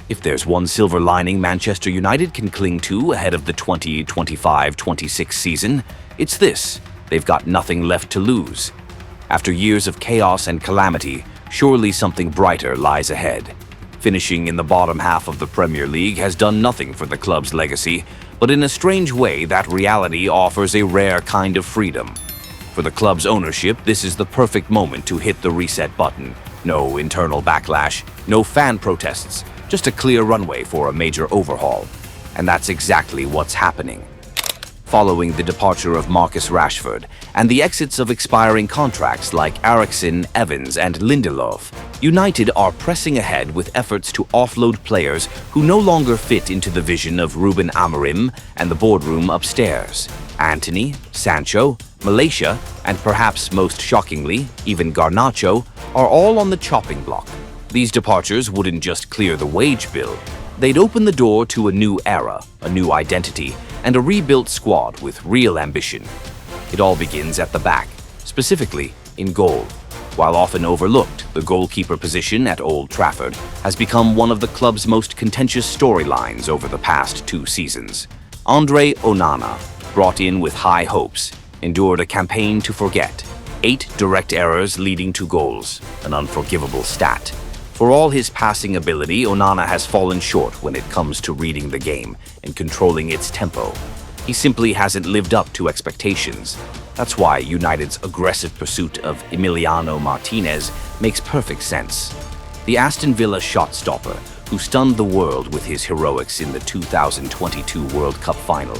If there's one silver lining Manchester United can cling to ahead of the 2025-26 season, it's this: they've got nothing left to lose. After years of chaos and calamity, surely something brighter lies ahead. Finishing in the bottom half of the Premier League has done nothing for the club's legacy, but in a strange way, that reality offers a rare kind of freedom. For the club's ownership, this is the perfect moment to hit the reset button. No internal backlash, no fan protests, just a clear runway for a major overhaul. And that's exactly what's happening. Following the departure of Marcus Rashford and the exits of expiring contracts like Eriksen, Evans, and Lindelof, United are pressing ahead with efforts to offload players who no longer fit into the vision of Ruben Amorim and the boardroom upstairs. Antony, Sancho, Malaysia, and perhaps most shockingly, even Garnacho, are all on the chopping block. These departures wouldn't just clear the wage bill, they'd open the door to a new era, a new identity, and a rebuilt squad with real ambition. It all begins at the back, specifically in goal. While often overlooked, the goalkeeper position at Old Trafford has become one of the club's most contentious storylines over the past 2 seasons. Andre Onana, brought in with high hopes, endured a campaign to forget. 8 direct errors leading to goals, an unforgivable stat. For all his passing ability, Onana has fallen short when it comes to reading the game and controlling its tempo. He simply hasn't lived up to expectations. That's why United's aggressive pursuit of Emiliano Martinez makes perfect sense. The Aston Villa shot-stopper, who stunned the world with his heroics in the 2022 World Cup final,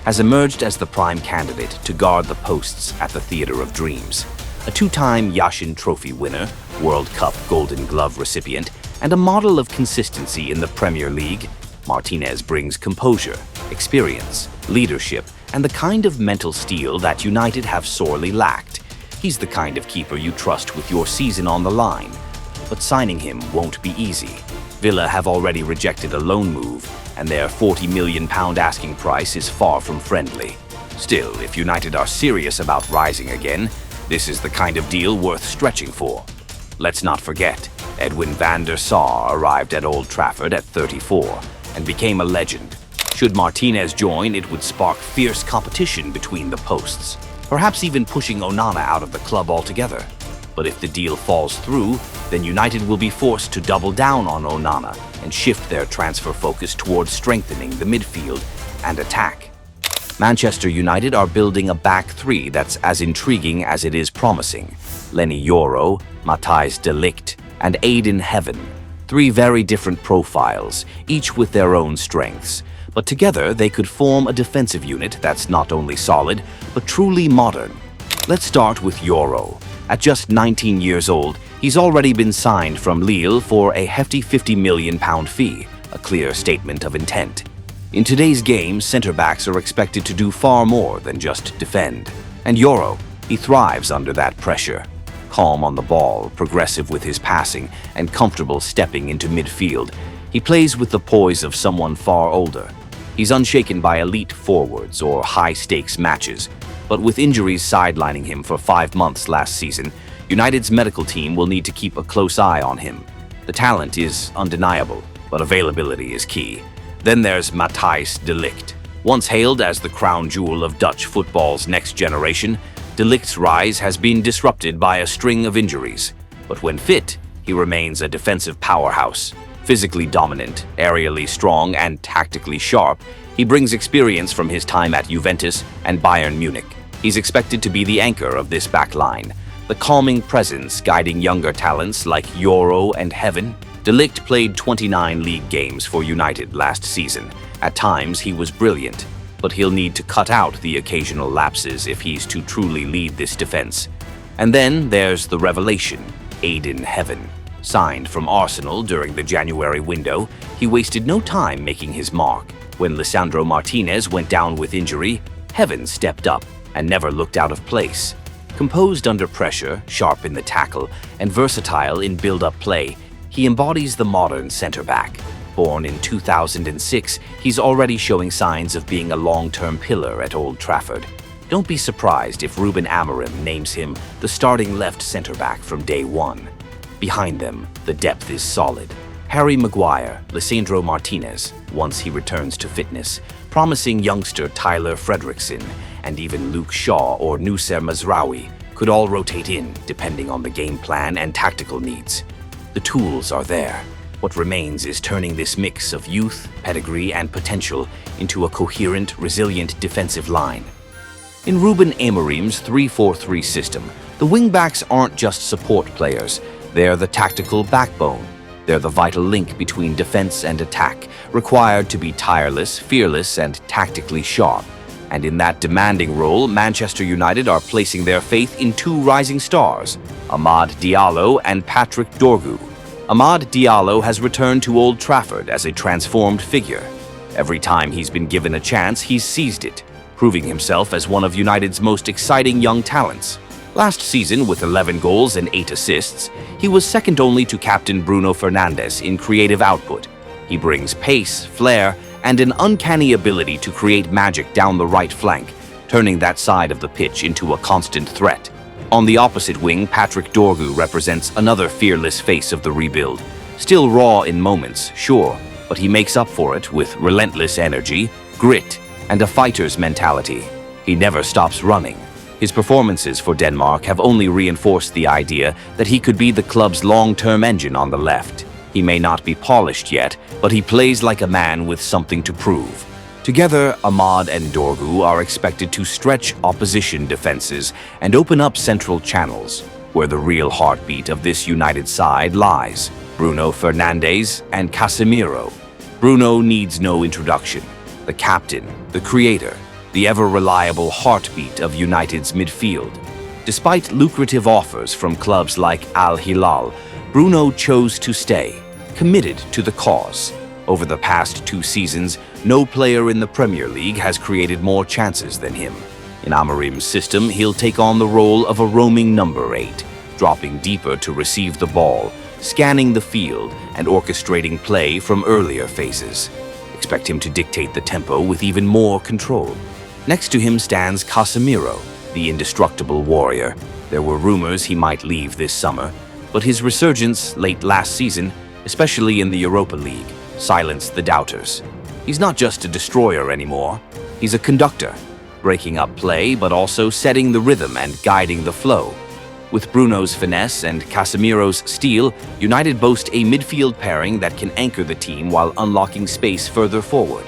has emerged as the prime candidate to guard the posts at the Theatre of Dreams. A 2-time Yashin Trophy winner, World Cup Golden Glove recipient, and a model of consistency in the Premier League, Martinez brings composure, experience, leadership, and the kind of mental steel that United have sorely lacked. He's the kind of keeper you trust with your season on the line. But signing him won't be easy. Villa have already rejected a loan move, and their £40 million asking price is far from friendly. Still, if United are serious about rising again, this is the kind of deal worth stretching for. Let's not forget, Edwin van der Sar arrived at Old Trafford at 34 and became a legend. Should Martinez join, it would spark fierce competition between the posts, perhaps even pushing Onana out of the club altogether. But if the deal falls through, then United will be forced to double down on Onana and shift their transfer focus towards strengthening the midfield and attack. Manchester United are building a back 3 that's as intriguing as it is promising. Lenny Yoro, Matheus de Ligt, and Aiden Heaven. 3 very different profiles, each with their own strengths. But together they could form a defensive unit that's not only solid, but truly modern. Let's start with Yoro. At just 19 years old, he's already been signed from Lille for a hefty £50 million fee, a clear statement of intent. In today's game, centre-backs are expected to do far more than just defend. And Yoro, he thrives under that pressure. Calm on the ball, progressive with his passing, and comfortable stepping into midfield, he plays with the poise of someone far older. He's unshaken by elite forwards or high-stakes matches, but with injuries sidelining him for 5 months last season, United's medical team will need to keep a close eye on him. The talent is undeniable, but availability is key. Then there's Matheus de Ligt. Once hailed as the crown jewel of Dutch football's next generation, de Ligt's rise has been disrupted by a string of injuries. But when fit, he remains a defensive powerhouse. Physically dominant, aerially strong, and tactically sharp, he brings experience from his time at Juventus and Bayern Munich. He's expected to be the anchor of this back line, the calming presence guiding younger talents like Yoro and Heaven. De Ligt played 29 league games for United last season. At times, he was brilliant, but he'll need to cut out the occasional lapses if he's to truly lead this defense. And then there's the revelation, Aiden Heaven. Signed from Arsenal during the January window, he wasted no time making his mark. When Lisandro Martinez went down with injury, Heaven stepped up and never looked out of place. Composed under pressure, sharp in the tackle, and versatile in build-up play, he embodies the modern centre-back. Born in 2006, he's already showing signs of being a long-term pillar at Old Trafford. Don't be surprised if Ruben Amorim names him the starting left centre-back from day one. Behind them, the depth is solid. Harry Maguire, Lisandro Martinez, once he returns to fitness, promising youngster Tyler Frederickson, and even Luke Shaw or Noussair Mazraoui could all rotate in depending on the game plan and tactical needs. The tools are there. What remains is turning this mix of youth, pedigree, and potential into a coherent, resilient defensive line. In Ruben Amorim's 3-4-3 system, the wingbacks aren't just support players, they're the tactical backbone. They're the vital link between defense and attack, required to be tireless, fearless, and tactically sharp. And in that demanding role, Manchester United are placing their faith in two rising stars, Amad Diallo and Patrick Dorgu. Amad Diallo has returned to Old Trafford as a transformed figure. Every time he's been given a chance, he's seized it, proving himself as one of United's most exciting young talents. Last season, with 11 goals and 8 assists, he was second only to captain Bruno Fernandes in creative output. He brings pace, flair, and an uncanny ability to create magic down the right flank, turning that side of the pitch into a constant threat. On the opposite wing, Patrick Dorgu represents another fearless face of the rebuild. Still raw in moments, sure, but he makes up for it with relentless energy, grit, and a fighter's mentality. He never stops running. His performances for Denmark have only reinforced the idea that he could be the club's long-term engine on the left. He may not be polished yet, but he plays like a man with something to prove. Together, Amad and Dorgu are expected to stretch opposition defenses and open up central channels, where the real heartbeat of this United side lies: Bruno Fernandes and Casemiro. Bruno needs no introduction. The captain, the creator, the ever-reliable heartbeat of United's midfield. Despite lucrative offers from clubs like Al Hilal, Bruno chose to stay, committed to the cause. Over the past 2 seasons, no player in the Premier League has created more chances than him. In Amorim's system, he'll take on the role of a roaming number 8, dropping deeper to receive the ball, scanning the field, and orchestrating play from earlier phases. Expect him to dictate the tempo with even more control. Next to him stands Casemiro, the indestructible warrior. There were rumors he might leave this summer, but his resurgence late last season, especially in the Europa League, silenced the doubters. He's not just a destroyer anymore. He's a conductor, breaking up play but also setting the rhythm and guiding the flow. With Bruno's finesse and Casemiro's steel, United boast a midfield pairing that can anchor the team while unlocking space further forward.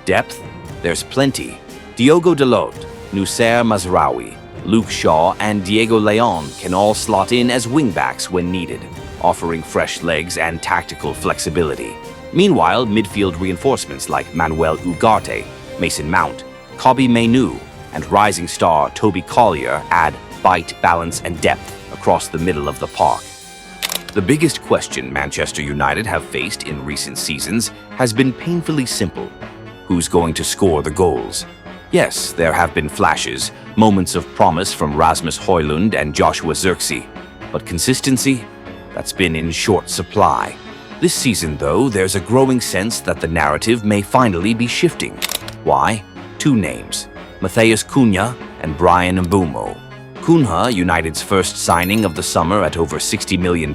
Depth? There's plenty. Diogo Dalot, Noussair Mazraoui, Luke Shaw, and Diego Leon can all slot in as wingbacks when needed, offering fresh legs and tactical flexibility. Meanwhile, midfield reinforcements like Manuel Ugarte, Mason Mount, Kobbie Mainoo, and rising star Toby Collier add bite, balance, and depth across the middle of the park. The biggest question Manchester United have faced in recent seasons has been painfully simple: who's going to score the goals? Yes, there have been flashes, moments of promise from Rasmus Højlund and Joshua Zirkzee, but consistency? That's been in short supply. This season, though, there's a growing sense that the narrative may finally be shifting. Why? 2 names: Matheus Cunha and Bryan Mbeumo. Cunha, United's first signing of the summer at over £60 million,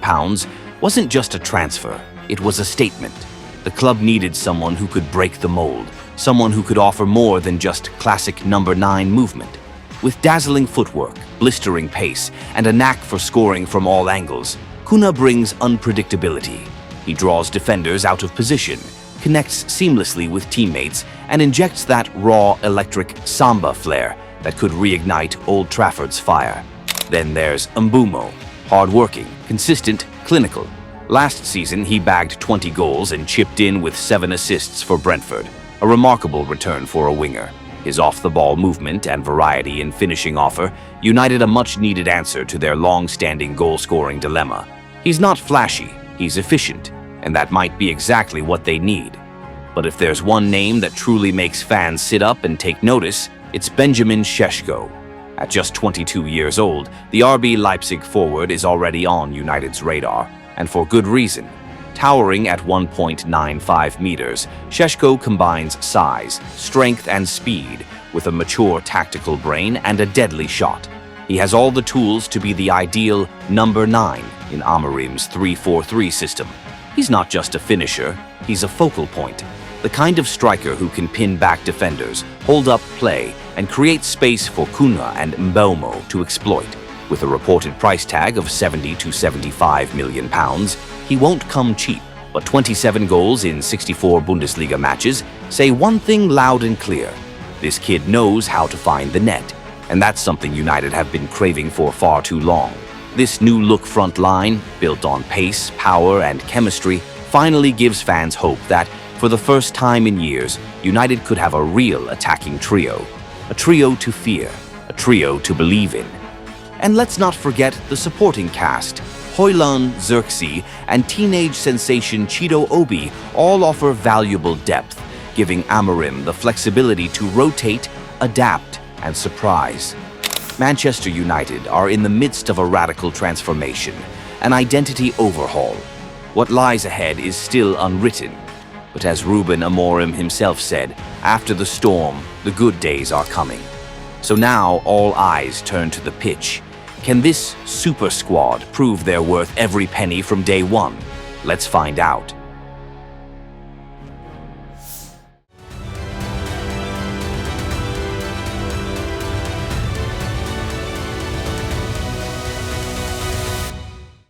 wasn't just a transfer, it was a statement. The club needed someone who could break the mold, someone who could offer more than just classic number 9 movement. With dazzling footwork, blistering pace, and a knack for scoring from all angles, Cunha brings unpredictability. He draws defenders out of position, connects seamlessly with teammates, and injects that raw electric samba flair that could reignite Old Trafford's fire. Then there's Mbeumo, hard-working, consistent, clinical. Last season, he bagged 20 goals and chipped in with 7 assists for Brentford, a remarkable return for a winger. His off-the-ball movement and variety in finishing offer united a much-needed answer to their long-standing goal-scoring dilemma. He's not flashy, he's efficient, and that might be exactly what they need. But if there's one name that truly makes fans sit up and take notice, it's Benjamin Šeško. At just 22 years old, the RB Leipzig forward is already on United's radar, and for good reason. Towering at 1.95 meters, Šeško combines size, strength, and speed with a mature tactical brain and a deadly shot. He has all the tools to be the ideal number 9 in Amorim's 3-4-3 system. He's not just a finisher, he's a focal point. The kind of striker who can pin back defenders, hold up play, and create space for Cunha and Mbeumo to exploit. With a reported price tag of 70 to 75 million pounds, he won't come cheap. But 27 goals in 64 Bundesliga matches say one thing loud and clear. This kid knows how to find the net, and that's something United have been craving for far too long. This new-look front line, built on pace, power, and chemistry, finally gives fans hope that, for the first time in years, United could have a real attacking trio. A trio to fear, a trio to believe in. And let's not forget the supporting cast. Højlund, Xerxes, and teenage sensation Chido Obi all offer valuable depth, giving Amorim the flexibility to rotate, adapt, and surprise. Manchester United are in the midst of a radical transformation, an identity overhaul. What lies ahead is still unwritten. But as Ruben Amorim himself said, after the storm, the good days are coming. So now all eyes turn to the pitch. Can this super squad prove they're worth every penny from day one? Let's find out.